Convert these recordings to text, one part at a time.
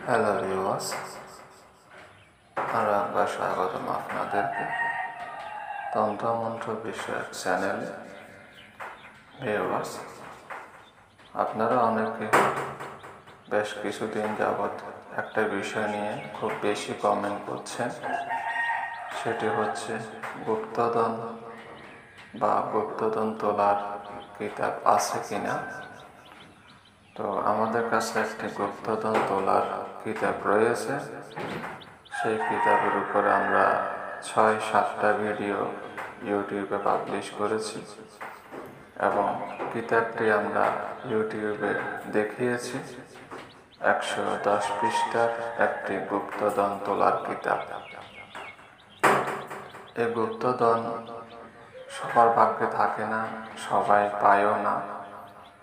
Hello viewers, আর একবার স্বাগতম আপনাদেরকে তন্ত্রমন্ত্র বিষয়ক চ্যানেলে। ভিউয়ার্স, আপনারা অনেকে বেশ কিছুদিন যাবৎ একটা বিষয় নিয়ে খুব বেশি কমেন্ট করছেন, সেটি হচ্ছে গুপ্তধন বা গুপ্তধন তোলার কিতাব আছে কিনা। তো আমাদের কাছে একটি গুপ্তধন তোলার কিতাব রয়েছে। সেই কিতাবের উপরে আমরা 6-7টা ভিডিও ইউটিউবে পাবলিশ করেছি এবং কিতাবটি আমরা ইউটিউবে দেখিয়েছি। 110 পৃষ্ঠার একটি গুপ্তধন তোলার কিতাব। এই গুপ্তধন সবার ভাগ্যে থাকে না, সবাই পায়ও না।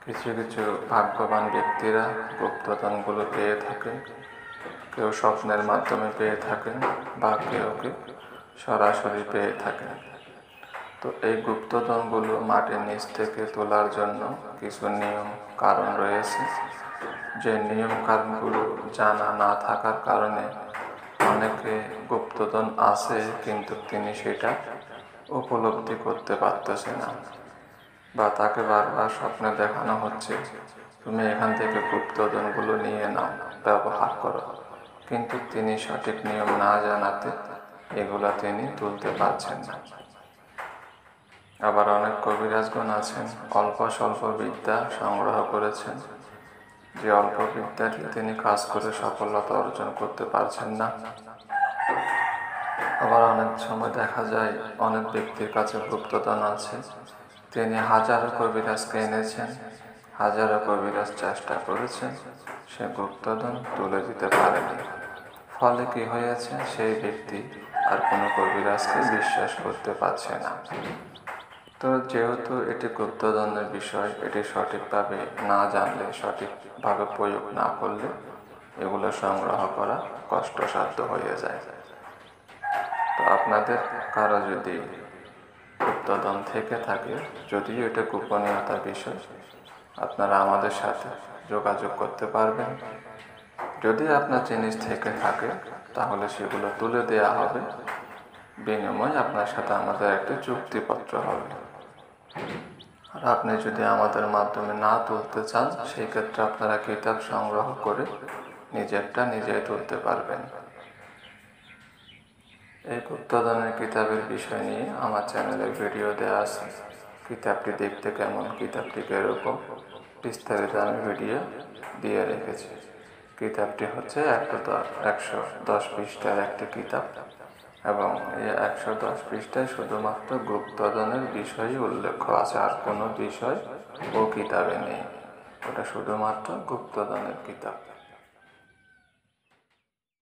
কিছু কিছু ভাগ্যবান ব্যক্তিরা গুপ্তধনগুলো পেয়ে থাকেন, কেউ স্বপ্নের মাধ্যমে পেয়ে থাকেন বা কেউ সরাসরি পেয়ে থাকেন। তো এই গুপ্তধনগুলো মাটির নিচ থেকে তোলার জন্য কিছু নিয়ম কারণ রয়েছে। যে নিয়ম কারণগুলো জানা না থাকার কারণে অনেকে গুপ্তধন আছে কিন্তু তিনি সেটা উপলব্ধি করতে পারতেছে না, বা তাকে বারবার স্বপ্নে দেখানো হচ্ছে তুমি এখান থেকে গুপ্তধনগুলো নিয়ে নাও, ব্যবহার করো, কিন্তু তিনি সঠিক নিয়ম না জানাতে এগুলা তিনি তুলতে পারছেন না। আবার অনেক কবিরাজগণ আছেন অল্প স্বল্প বিদ্যা সংগ্রহ করেছেন, যে অল্প বিদ্যা দিয়ে তিনি কাজ করে সফলতা অর্জন করতে পারছেন না। আবার অনেক সময় দেখা যায় অনেক ব্যক্তির কাছে গুপ্তধন আছে, তিনি হাজারো কবিরাজকে এনেছেন, হাজারো কবিরাজ চেষ্টা করেছেন, সে গুপ্তধন তুলে দিতে পারেনি। ফলে কি হয়েছে, সেই ব্যক্তি আর কোনো কবিরাজকে বিশ্বাস করতে পারছে না। তো যেহেতু এটি গুপ্তধনের বিষয়, এটি সঠিকভাবে না জানলে, সঠিকভাবে প্রয়োগ না করলে এগুলো সংগ্রহ করা কষ্টসাধ্য হয়ে যায়। তো আপনাদের কারো যদি গুপ্তধন থেকে থাকে, যদিও এটা গোপনীয়তার বিষয়, আপনারা আমাদের সাথে যোগাযোগ করতে পারবেন। যদি আপনার জিনিস থেকে থাকে তাহলে সেগুলো তুলে দেওয়া হবে, বিনিময়ে আপনার সাথে আমাদের একটি চুক্তিপত্র হবে। আর আপনি যদি আমাদের মাধ্যমে না তুলতে চান, সেই ক্ষেত্রে আপনারা কিতাব সংগ্রহ করে নিজেরটা নিজেই তুলতে পারবেন। এই গুপ্তধনের কিতাবের বিষয় নিয়ে আমার চ্যানেলে ভিডিও দেওয়া আছে। কিতাবটি দেখতে কেমন, কিতাবটি কিরকম, বিস্তারিত আমি ভিডিও দিয়ে রেখেছি। কিতাবটি হচ্ছে 110 পৃষ্ঠার একটি কিতাব এবং এই 110 পৃষ্ঠায় শুধুমাত্র গুপ্তধনের বিষয়ই উল্লেখ আছে, আর কোনো বিষয় ও কিতাবে নেই। ওটা শুধুমাত্র গুপ্তধনের কিতাব।